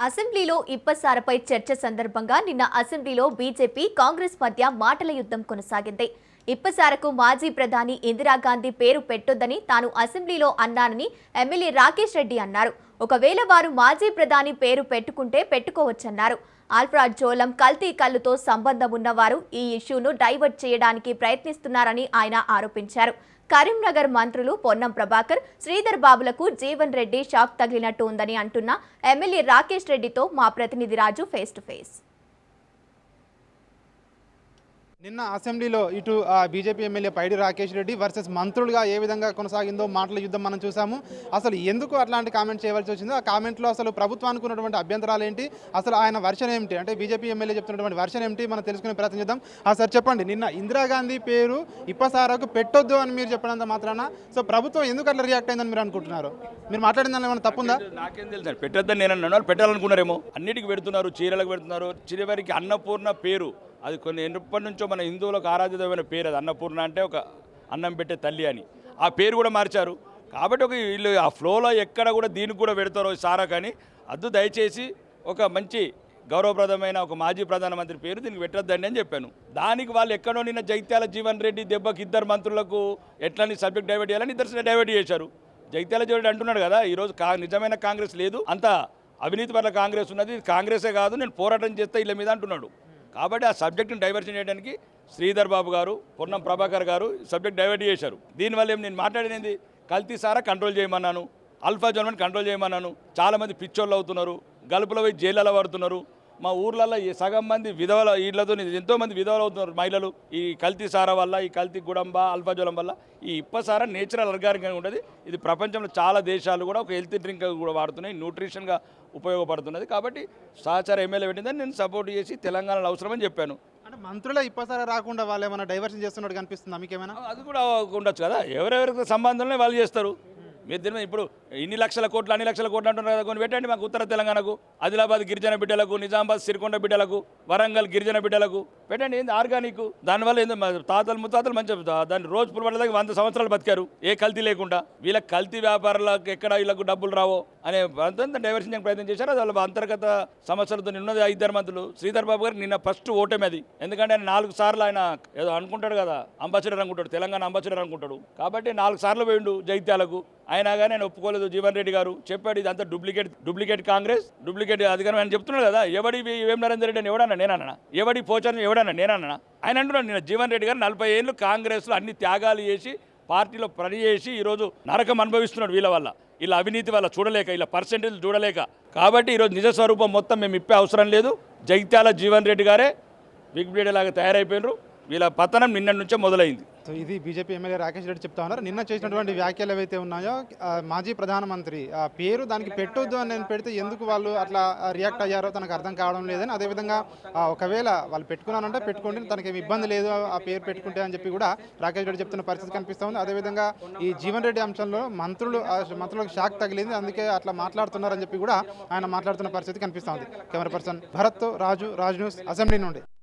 అసెంబ్లీలో ఇప్పసారపై చర్చ సందర్భంగా నిన్న అసెంబ్లీలో బీజేపీ కాంగ్రెస్ మధ్య మాటల యుద్ధం కొనసాగింది. ఇప్పసారకు మాజీ ప్రధాని ఇందిరాగాంధీ పేరు పెట్టొద్దని తాను అసెంబ్లీలో అన్నానని ఎమ్మెల్యే రాకేష్ రెడ్డి అన్నారు. ఒకవేళ వారు మాజీ ప్రధాని పేరు పెట్టుకుంటే పెట్టుకోవచ్చన్నారు. ఆల్ఫ్రా జోలం కల్తీ కల్లుతో సంబంధం ఉన్నవారు ఈ ఇష్యూను డైవర్ట్ చేయడానికి ప్రయత్నిస్తున్నారని ఆయన ఆరోపించారు. కరీంనగర్ మంత్రులు పొన్నం ప్రభాకర్, శ్రీధర్ బాబులకు జీవన్ రెడ్డి షాక్ తగిలినట్టు ఉందని అంటున్న ఎమ్మెల్యే రాకేష్ రెడ్డితో మా ప్రతినిధి రాజు ఫేస్ టు ఫేస్. నిన్న అసెంబ్లీలో ఇటు బీజేపీ ఎమ్మెల్యే పైడి రాకేష్ రెడ్డి వర్సెస్ మంత్రులుగా ఏ విధంగా కొనసాగిందో మాటల యుద్ధం మనం చూసాము. అసలు ఎందుకు అట్లాంటి కామెంట్ చేయవలసి వచ్చిందో, ఆ కామెంట్లో అసలు ప్రభుత్వానికి ఉన్నటువంటి అభ్యంతరాలు ఏంటి, అసలు ఆయన వర్షన్ ఏమిటి, అంటే బీజేపీ ఎమ్మెల్యే చెప్తున్నటువంటి వర్షన్ ఏమిటి మనం తెలుసుకునే ప్రయత్నం చేద్దాం. సార్ చెప్పండి, నిన్న ఇందిరాగాంధీ పేరు ఇప్పసారకు పెట్టొద్దు అని మీరు చెప్పినంత మాత్రాన సో ప్రభుత్వం ఎందుకు అట్లా రియాక్ట్ అయిందని మీరు అనుకుంటున్నారు? మీరు మాట్లాడిన దానిలో ఏమైనా తప్పుందా? నాకేం తెలుసు, పెట్టొద్దని నేను అన్నాను, పెట్టాలనుకున్నారేమో. అన్నిటికి పెడుతున్నారు, చీరలకు పెడుతున్నారు. చివరికి అన్నపూర్ణ పేరు అది కొన్ని ఎప్పటి నుంచో మన హిందువులకు ఆరాధ్యమైన పేరు, అది అన్నపూర్ణ అంటే ఒక అన్నం పెట్టే తల్లి అని. ఆ పేరు కూడా మార్చారు. కాబట్టి ఒక వీళ్ళు ఆ ఫ్లోలో ఎక్కడ కూడా దీనికి కూడా పెడతారో సారా, కానీ అద్దు దయచేసి ఒక మంచి గౌరవప్రదమైన ఒక మాజీ ప్రధానమంత్రి పేరు దీనికి పెట్టొద్దండి అని చెప్పాను. దానికి వాళ్ళు ఎక్కడో నిన్న జగిత్యాల జీవన్ రెడ్డి దెబ్బకి ఇద్దరు మంత్రులకు ఎట్లని సబ్జెక్ట్ డైవర్ట్ చేయాలని ఇద్దరు డైవర్ట్ చేశారు. జగిత్యాల జీవన్ రెడ్డి అంటున్నాడు కదా, ఈరోజు నిజమైన కాంగ్రెస్ లేదు, అంత అవినీతి పట్ల కాంగ్రెస్ ఉన్నది, కాంగ్రెసే కాదు, నేను పోరాటం చేస్తే వీళ్ళ మీద అంటున్నాడు. కాబట్టి ఆ సబ్జెక్ట్ని డైవర్షన్ చేయడానికి శ్రీధర్ బాబు గారు, పొన్నం ప్రభాకర్ గారు సబ్జెక్ట్ డైవర్ట్ చేశారు. దీనివల్ల నేను మాట్లాడినది కల్తీ సారా కంట్రోల్ చేయమన్నాను, అల్ఫా జోన్మెంట్ కంట్రోల్ చేయమన్నాను. చాలామంది పిచ్చోళ్ళు అవుతున్నారు, గలుపులో పోయి జైళ్ళలో పడుతున్నారు. మా ఊర్లలో సగం మంది విధవల వీళ్ళతో ఎంతోమంది విధవలు అవుతున్నారు మహిళలు ఈ కల్తీ సారా వల్ల, ఈ కల్తీ గుడంబ అల్ఫాజోలం వల్ల. ఈ ఇప్పసారా నేచురల్ ఆర్గానిక్గా ఉంటుంది. ఇది ప్రపంచంలో చాలా దేశాలు కూడా ఒక హెల్తీ డ్రింక్ కూడా వాడుతున్నాయి, న్యూట్రిషన్గా ఉపయోగపడుతున్నది. కాబట్టి సహచార ఎమ్మెల్యే పెట్టిందని నేను సపోర్ట్ చేసి తెలంగాణలో అవసరమని చెప్పాను. అంటే మంత్రులే ఇప్పసారా రాకుండా వాళ్ళు ఏమైనా డైవర్షన్ చేస్తున్నట్టు కనిపిస్తుందా మీకేమైనా? అది కూడా ఉండొచ్చు కదా, ఎవరెవరికి సంబంధంలో వాళ్ళు చేస్తారు. మీరు దీని ఇప్పుడు ఇన్ని లక్షల కోట్లు అన్ని లక్షల కోట్లు అంటున్నారు కదా, కొన్ని పెట్టండి మాకు ఉత్తర తెలంగాణకు, ఆదిలాబాద్ గిరిజన బిడ్డలకు, నిజామాబాద్ సిరికొండ బిడ్డలకు, వరంగల్ గిరిజన బిడ్డలకు పెట్టండి. ఏంది ఆర్గానిక్, దానివల్ల ఏంది తాతలు ముత్తాతలు మంచిగా దాన్ని రోజు పులబడదాకా 100 సంవత్సరాలు బతికారు ఏ కల్తీ లేకుండా. వీళ్ళకి కల్తీ వ్యాపారులకు ఎక్కడ వీళ్ళకు డబ్బులు రావో అనే డైవర్షన్ చేయడానికి ప్రయత్నం చేశారు. అది వాళ్ళ అంతర్గత సమస్యలతో ఉన్నది. ఇద్దరు మంత్రులు శ్రీధర్ బాబు గారికి నిన్న ఫస్ట్ ఓటమి అది. ఎందుకంటే ఆయన 4 సార్లు ఆయన ఏదో అనుకుంటాడు కదా, అంబాసిడర్ అనుకుంటాడు, తెలంగాణ అంబాసిడర్ అనుకుంటాడు. కాబట్టి 4 సార్లు పోయిండు జగిత్యాలకు. అయినా కానీ ఆయన ఒప్పుకోలేదు. జీవన్ రెడ్డి గారు చెప్పాడు ఇదంతా డూప్లికేట్ కాంగ్రెస్, డూప్లికేట్ అధికారం అని చెప్తున్నాడు కదా. ఎవడి వేం నరేందర్ రెడ్డి అని ఎవడన్నా నేనన్నా, ఎవడి పోచారని ఎవడన్నా నేనన్నా, ఆయన అంటున్నాడు. నిన్న జీవన్ రెడ్డి గారు 40 ఏళ్ళు కాంగ్రెస్లో అన్ని త్యాగాలు చేసి పార్టీలో పనిచేసి ఈరోజు నరకం అనుభవిస్తున్నాడు వీళ్ళ వల్ల, ఇలా అవినీతి వల్ల చూడలేక, ఇలా పర్సెంటేజ్ చూడలేక. కాబట్టి ఈరోజు నిజ స్వరూపం మొత్తం మేము ఇప్పే అవసరం లేదు. జగిత్యాల జీవన్ రెడ్డి గారే విగ్బ్రేడ్ లాగా తయారైపోయినారు. వీళ్ళ పతనం నిన్న నుంచే మొదలైంది. సో ఇది బీజేపీ ఎమ్మెల్యే రాకేష్ రెడ్డి చెప్తా ఉన్నారు. నిన్న చేసినటువంటి వ్యాఖ్యలు ఏవైతే ఉన్నాయో, మాజీ ప్రధానమంత్రి పేరు దానికి పెట్టొద్దు అని నేను పెడితే ఎందుకు వాళ్ళు అట్లా రియాక్ట్ అయ్యారో తనకు అర్థం కావడం లేదని, అదేవిధంగా ఒకవేళ వాళ్ళు పెట్టుకున్నానంటే పెట్టుకోండి, తనకేమి ఇబ్బంది లేదు ఆ పేరు పెట్టుకుంటే అని చెప్పి కూడా రాకేష్ రెడ్డి చెప్తున్న పరిస్థితి కనిపిస్తూ ఉంది. అదేవిధంగా ఈ జీవన్ రెడ్డి అంశంలో మంత్రులకు షాక్ తగిలింది, అందుకే అట్లా మాట్లాడుతున్నారని చెప్పి కూడా ఆయన మాట్లాడుతున్న పరిస్థితి కనిపిస్తూ ఉంది. కెమెరా పర్సన్ భరత్తో రాజు, రాజ్ న్యూస్, అసెంబ్లీ నుండి.